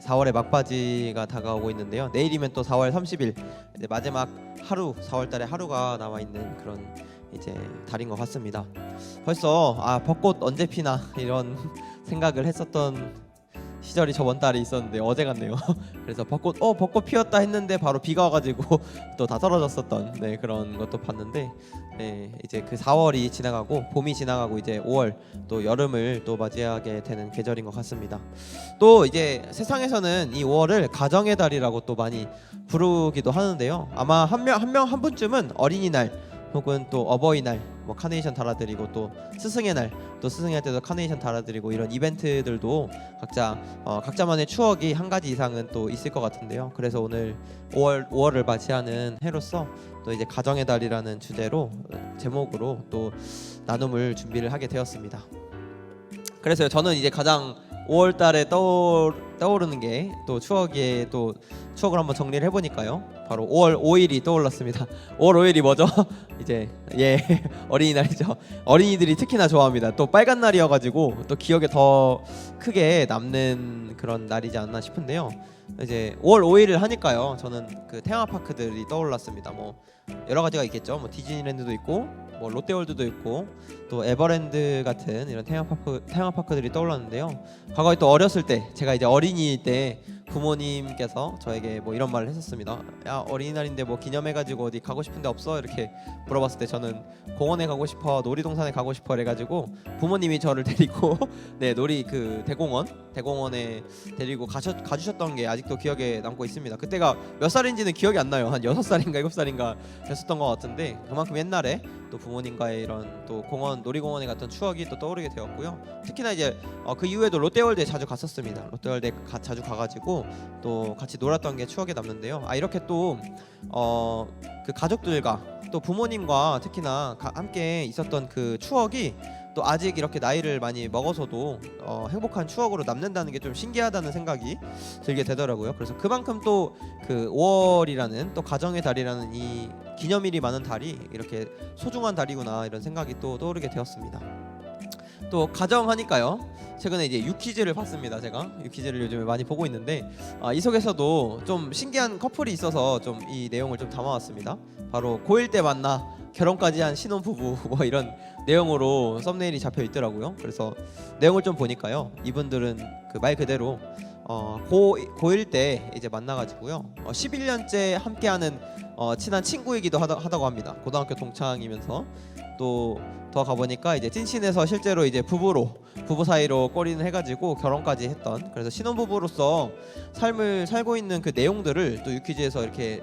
4월의 막바지가 다가오고 있는데요. 내일이면 또 4월 30일 이제 마지막 하루, 4월달에 하루가 남아 있는 그런 이제 달인 것 같습니다. 벌써 벚꽃 언제 피나 이런 생각을 했었던 시절이 저번 달에 있었는데 어제 같네요. 그래서 벚꽃 피었다 했는데 바로 비가 와가지고 또 다 떨어졌었던 그런 것도 봤는데 이제 그 4월이 지나가고 봄이 지나가고 이제 5월 또 여름을 또 맞이하게 되는 계절인 것 같습니다. 또 이제 세상에서는 이 5월을 가정의 달이라고 또 많이 부르기도 하는데요. 아마 한 분쯤은 어린이날 혹은 또 어버이날 뭐 카네이션 달아드리고 또 스승의 날 또 스승의 때도 카네이션 달아드리고 이런 이벤트들도 각자만의 추억이 한 가지 이상은 또 있을 것 같은데요. 그래서 오늘 5월을 맞이하는 해로서 또 이제 가정의 달이라는 주제로 제목으로 또 나눔을 준비를 하게 되었습니다. 그래서 저는 이제 가장 5월 달에 떠오르는 게 또 추억에 또 추억을 한번 정리를 해보니까요. 바로 5월 5일이 떠올랐습니다. 5월 5일이 뭐죠? 이제 어린이날이죠. 어린이들이 특히나 좋아합니다. 또 빨간 날이어가지고 또 기억에 더 크게 남는 그런 날이지 않나 싶은데요. 이제 5월 5일을 하니까요. 저는 그 테마파크들이 떠올랐습니다. 뭐 여러 가지가 있겠죠. 뭐 디즈니랜드도 있고 뭐 롯데월드도 있고 또 에버랜드 같은 이런 테마파크들이 떠올랐는데요. 과거에 또 어렸을 때 제가 이제 어린이일 때 부모님께서 저에게 뭐 이런 말을 했었습니다. 야, 어린이날인데 뭐 기념해가지고 어디 가고 싶은데 없어? 이렇게 물어봤을 때 저는 공원에 가고 싶어, 놀이동산에 가고 싶어 그래가지고 부모님이 저를 데리고 대공원에 데리고 가주셨던 게 아직도 기억에 남고 있습니다. 그때가 몇 살인지는 기억이 안 나요. 한 6살인가 7살인가 됐었던 것 같은데 그만큼 옛날에 또 부모님과의 이런 또 놀이공원에 갔던 추억이 또 떠오르게 되었고요. 특히나 이제 그 이후에도 롯데월드에 자주 갔었습니다. 롯데월드에 자주 가가지고 또 같이 놀았던 게 추억에 남는데요. 이렇게 또 그 가족들과 또 부모님과 특히나 함께 있었던 그 추억이 또 아직 이렇게 나이를 많이 먹어서도 행복한 추억으로 남는다는 게 좀 신기하다는 생각이 들게 되더라고요. 그래서 그만큼 또 그 5월이라는 또 가정의 달이라는 이 기념일이 많은 달이 이렇게 소중한 달이구나 이런 생각이 또 떠오르게 되었습니다. 또 가정하니까요. 최근에 이제 유퀴즈를 봤습니다. 제가 유퀴즈를 요즘에 많이 보고 있는데 이 속에서도 좀 신기한 커플이 있어서 좀 이 내용을 좀 담아왔습니다. 바로 고1 때 만나 결혼까지 한 신혼부부 뭐 이런 내용으로 썸네일이 잡혀 있더라고요. 그래서 내용을 좀 보니까요. 이분들은 그 말 그대로 고1 때 이제 만나가지고요. 11년째 함께하는 친한 친구이기도 하다고 합니다. 고등학교 동창이면서 또 더 가보니까 이제 찐친에서 실제로 이제 부부 사이로 꼬리는 해가지고 결혼까지 했던 그래서 신혼부부로서 삶을 살고 있는 그 내용들을 또 유퀴즈에서 이렇게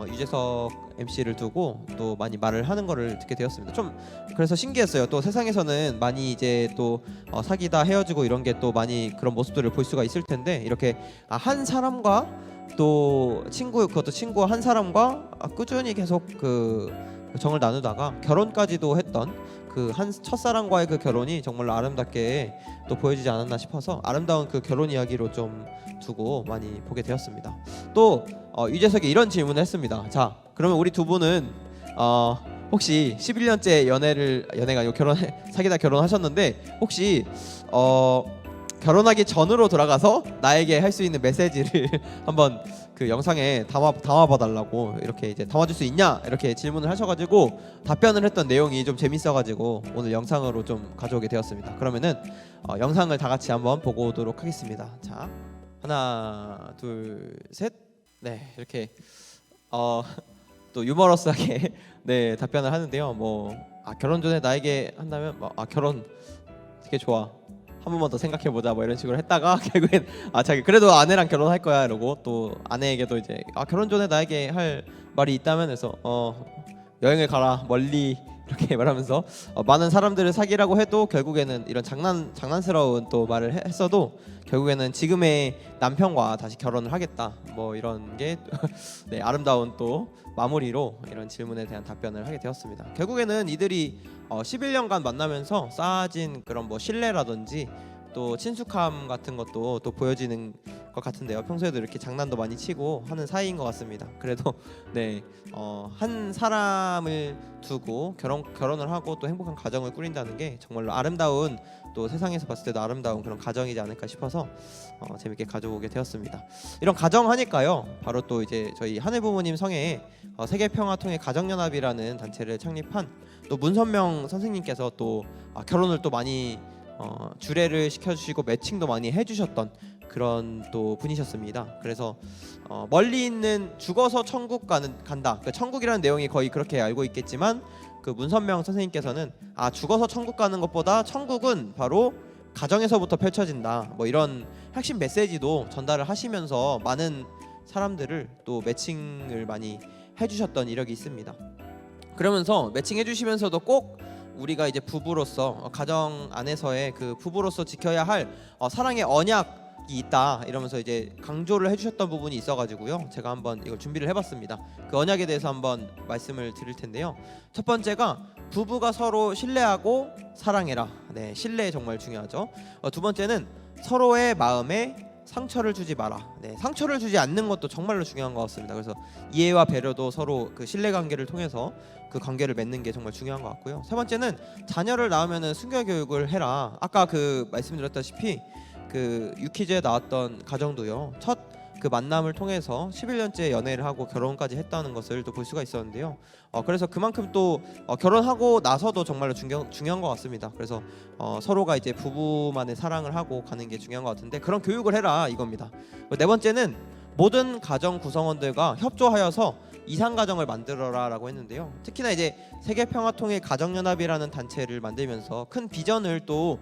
유재석 MC를 두고 또 많이 말을 하는 거를 듣게 되었습니다. 좀 그래서 신기했어요. 또 세상에서는 많이 이제 또 사귀다 헤어지고 이런 게 또 많이 그런 모습들을 볼 수가 있을 텐데 이렇게 한 사람과 또 그것도 친구 한 사람과 꾸준히 계속 그 정을 나누다가 결혼까지도 했던 그 한 첫사랑과의 그 결혼이 정말 아름답게 또 보여지지 않았나 싶어서 아름다운 그 결혼 이야기로 좀 두고 많이 보게 되었습니다. 또 유재석이 이런 질문을 했습니다. 자, 그러면 우리 두 분은 혹시 11년째 연애가 아니고 사귀다 결혼하셨는데 혹시 결혼하기 전으로 돌아가서 나에게 할 수 있는 메시지를 한번 그 영상에 담아봐달라고 이렇게 이제 담아줄 수 있냐 이렇게 질문을 하셔가지고 답변을 했던 내용이 좀 재밌어가지고 오늘 영상으로 좀 가져오게 되었습니다. 그러면은 영상을 다 같이 한번 보고 오도록 하겠습니다. 자, 하나, 둘, 셋. 네, 이렇게 또 유머러스하게 답변을 하는데요. 뭐 결혼 전에 나에게 한다면 결혼 되게 좋아. 한 번만 더 생각해보자 뭐 이런 식으로 했다가 결국엔 자기 그래도 아내랑 결혼할 거야 이러고 또 아내에게도 이제 결혼 전에 나에게 할 말이 있다면 해서 여행을 가라 멀리 이렇게 말하면서 많은 사람들을 사귀라고 해도 결국에는 이런 장난스러운 또 말을 했어도 결국에는 지금의 남편과 다시 결혼을 하겠다 뭐 이런 게 아름다운 또 마무리로 이런 질문에 대한 답변을 하게 되었습니다. 결국에는 이들이 11년간 만나면서 쌓아진 그런 뭐 신뢰라든지 또 친숙함 같은 것도 또 보여지는 것 같은데요. 평소에도 이렇게 장난도 많이 치고 하는 사이인 것 같습니다. 그래도 네, 한 사람을 두고 결혼을 하고 또 행복한 가정을 꾸린다는 게 정말로 아름다운, 또 세상에서 봤을 때도 아름다운 그런 가정이지 않을까 싶어서 재밌게 가져오게 되었습니다. 이런 가정 하니까요, 바로 또 이제 저희 하늘 부모님 성에 세계평화통일 가정연합이라는 단체를 창립한 또 문선명 선생님께서 또 결혼을 또 많이 주례를 시켜주시고 매칭도 많이 해주셨던 그런 또 분이셨습니다. 그래서 멀리 있는 죽어서 천국 간다. 그 천국이라는 내용이 거의 그렇게 알고 있겠지만, 그 문선명 선생님께서는 죽어서 천국 가는 것보다 천국은 바로 가정에서부터 펼쳐진다. 뭐 이런 핵심 메시지도 전달을 하시면서 많은 사람들을 또 매칭을 많이 해주셨던 이력이 있습니다. 그러면서 매칭해 주시면서도 꼭 우리가 이제 부부로서 가정 안에서의 그 부부로서 지켜야 할 사랑의 언약이 있다, 이러면서 이제 강조를 해주셨던 부분이 있어가지고요, 제가 한번 이걸 준비를 해봤습니다. 그 언약에 대해서 한번 말씀을 드릴 텐데요. 첫 번째가 부부가 서로 신뢰하고 사랑해라. 네, 신뢰 정말 중요하죠. 두 번째는 서로의 마음에 상처를 주지 마라. 네, 상처를 주지 않는 것도 정말로 중요한 것 같습니다. 그래서 이해와 배려도 서로 그 신뢰 관계를 통해서 그 관계를 맺는 게 정말 중요한 것 같고요. 세 번째는 자녀를 낳으면은 순교 교육을 해라. 아까 그 말씀드렸다시피 그 유퀴즈에 나왔던 가정도요, 첫 그 만남을 통해서 11년째 연애를 하고 결혼까지 했다는 것을 또 볼 수가 있었는데요. 그래서 그만큼 또 결혼하고 나서도 정말로 중요한 것 같습니다. 그래서 서로가 이제 부부만의 사랑을 하고 가는 게 중요한 것 같은데, 그런 교육을 해라 이겁니다. 네 번째는 모든 가정 구성원들과 협조하여서 이상가정을 만들어라라고 했는데요. 특히나 이제 세계평화통일 가정연합이라는 단체를 만들면서 큰 비전을 또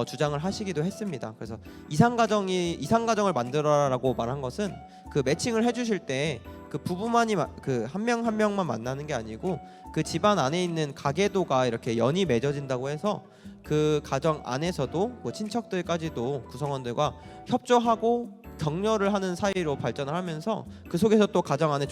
주장을 하시기도 했습니다. 그래서 이상가정을 만들어라라고 말한 것은 그 매칭을 해주실 때 그 부부만이 그 한 명 한 명만 만나는 게 아니고 그 집안 안에 있는 가계도가 이렇게 연이 맺어진다고 해서 그 가정 안에서도 뭐 친척들까지도 구성원들과 협조하고 격려를 하는 사이로 발전을 하면서 그 속에서 또 가정 안에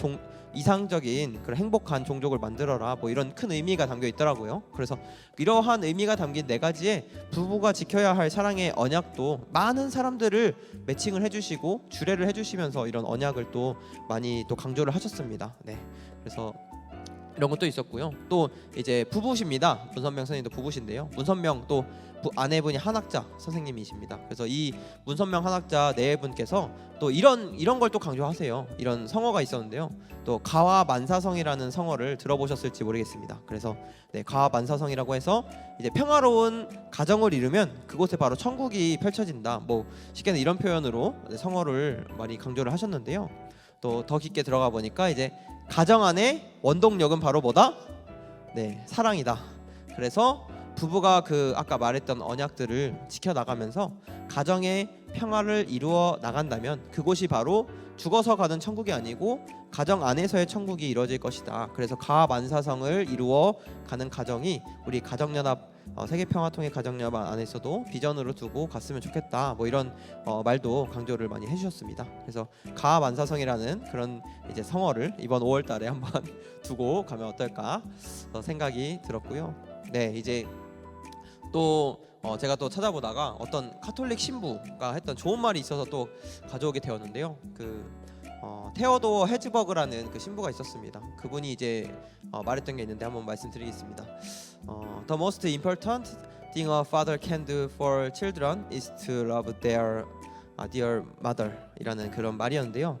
이상적인 그런 행복한 종족을 만들어라, 뭐 이런 큰 의미가 담겨 있더라고요. 그래서 이러한 의미가 담긴 네 가지의 부부가 지켜야 할 사랑의 언약도 많은 사람들을 매칭을 해주시고 주례를 해주시면서 이런 언약을 또 많이 또 강조를 하셨습니다. 네, 그래서 이런 것도 있었고요. 또 이제 부부십니다. 문선명 선생님도 부부신데요. 문선명 또 아내분이 한학자 선생님이십니다. 그래서 이 문선명 한학자 네 분께서 또 이런 걸 또 강조하세요. 이런 성어가 있었는데요. 또 가와만사성이라는 성어를 들어보셨을지 모르겠습니다. 그래서 네, 가와만사성이라고 해서 이제 평화로운 가정을 이루면 그곳에 바로 천국이 펼쳐진다. 뭐 쉽게는 이런 표현으로 성어를 많이 강조를 하셨는데요. 또 더 깊게 들어가 보니까 이제 가정 안에 원동력은 바로 뭐다? 네, 사랑이다. 그래서 부부가 그 아까 말했던 언약들을 지켜나가면서 가정의 평화를 이루어 나간다면 그곳이 바로 죽어서 가는 천국이 아니고 가정 안에서의 천국이 이루어질 것이다. 그래서 가만사성을 이루어 가는 가정이 우리 가정연합 세계평화통일 가정연합 안에서도 비전으로 두고 갔으면 좋겠다. 뭐 이런 말도 강조를 많이 해주셨습니다. 그래서 가만사성이라는 그런 이제 성어를 이번 5월달에 한번 두고 가면 어떨까 생각이 들었고요. 네, 이제 또 제가 또 찾아보다가 어떤 카톨릭 신부가 했던 좋은 말이 있어서 또 가져오게 되었는데요. 그 테오도어 헤즈버그라는 그 신부가 있었습니다. 그분이 이제 말했던 게 있는데 한번 말씀드리겠습니다. The most important thing a father can do for children is to love their dear mother 이라는 그런 말이었는데요.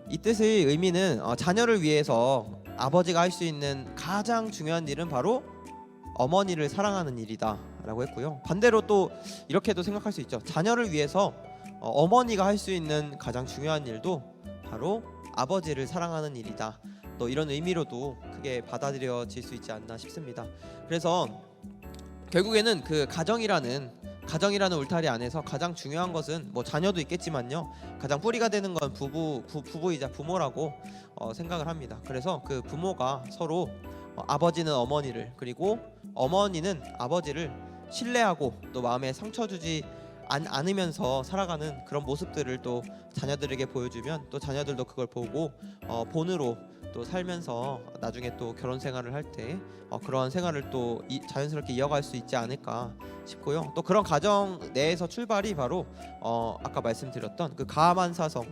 이 뜻의 의미는 자녀를 위해서 아버지가 할 수 있는 가장 중요한 일은 바로 어머니를 사랑하는 일이다 라고 했고요. 반대로 또 이렇게도 생각할 수 있죠. 자녀를 위해서 어머니가 할 수 있는 가장 중요한 일도 바로 아버지를 사랑하는 일이다. 또 이런 의미로도 크게 받아들여질 수 있지 않나 싶습니다. 그래서 결국에는 그 가정이라는 울타리 안에서 가장 중요한 것은 뭐 자녀도 있겠지만요, 가장 뿌리가 되는 건 부부이자 부모라고 생각을 합니다. 그래서 그 부모가 서로 아버지는 어머니를, 그리고 어머니는 아버지를 신뢰하고 또 마음에 상처 주지 않으면서 살아가는 그런 모습들을 또 자녀들에게 보여주면 또 자녀들도 그걸 보고 본으로 또 살면서 나중에 또 결혼 생활을 할 때 그런 생활을 또 자연스럽게 이어갈 수 있지 않을까 싶고요. 또 그런 가정 내에서 출발이 바로 아까 말씀드렸던 그 가만사성,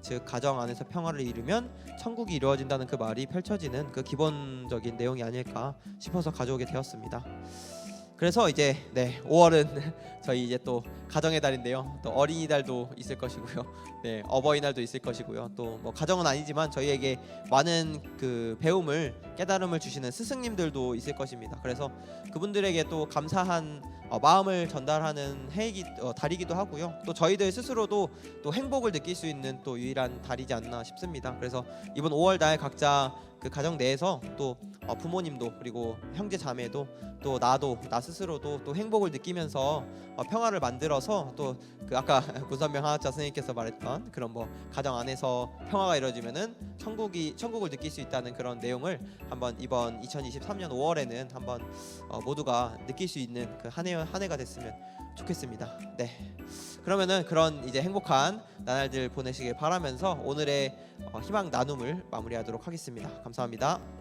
즉 가정 안에서 평화를 이루면 천국이 이루어진다는 그 말이 펼쳐지는 그 기본적인 내용이 아닐까 싶어서 가져오게 되었습니다. 그래서 이제 5월은 저희 이제 또 가정의 달인데요. 또 어린이날도 있을 것이고요. 네, 어버이날도 있을 것이고요. 또 뭐 가정은 아니지만 저희에게 많은 그 배움을 깨달음을 주시는 스승님들도 있을 것입니다. 그래서 그분들에게 또 감사한 마음을 전달하는 달이기도 하고요. 또 저희들 스스로도 또 행복을 느낄 수 있는 또 유일한 달이지 않나 싶습니다. 그래서 이번 5월달 각자 그 가정 내에서 또 부모님도 그리고 형제 자매도 또 나 스스로도 또 행복을 느끼면서 평화를 만들어서 또 그 아까 군선명 하나자 선생님께서 말했던 그런 뭐 가정 안에서 평화가 이루어지면은 천국을 느낄 수 있다는 그런 내용을 한번 이번 2023년 5월에는 한번 모두가 느낄 수 있는 그 한 해가 됐으면 좋겠습니다. 네. 그러면은 그런 이제 행복한 나날들 보내시길 바라면서 오늘의 희망 나눔을 마무리하도록 하겠습니다. 감사합니다.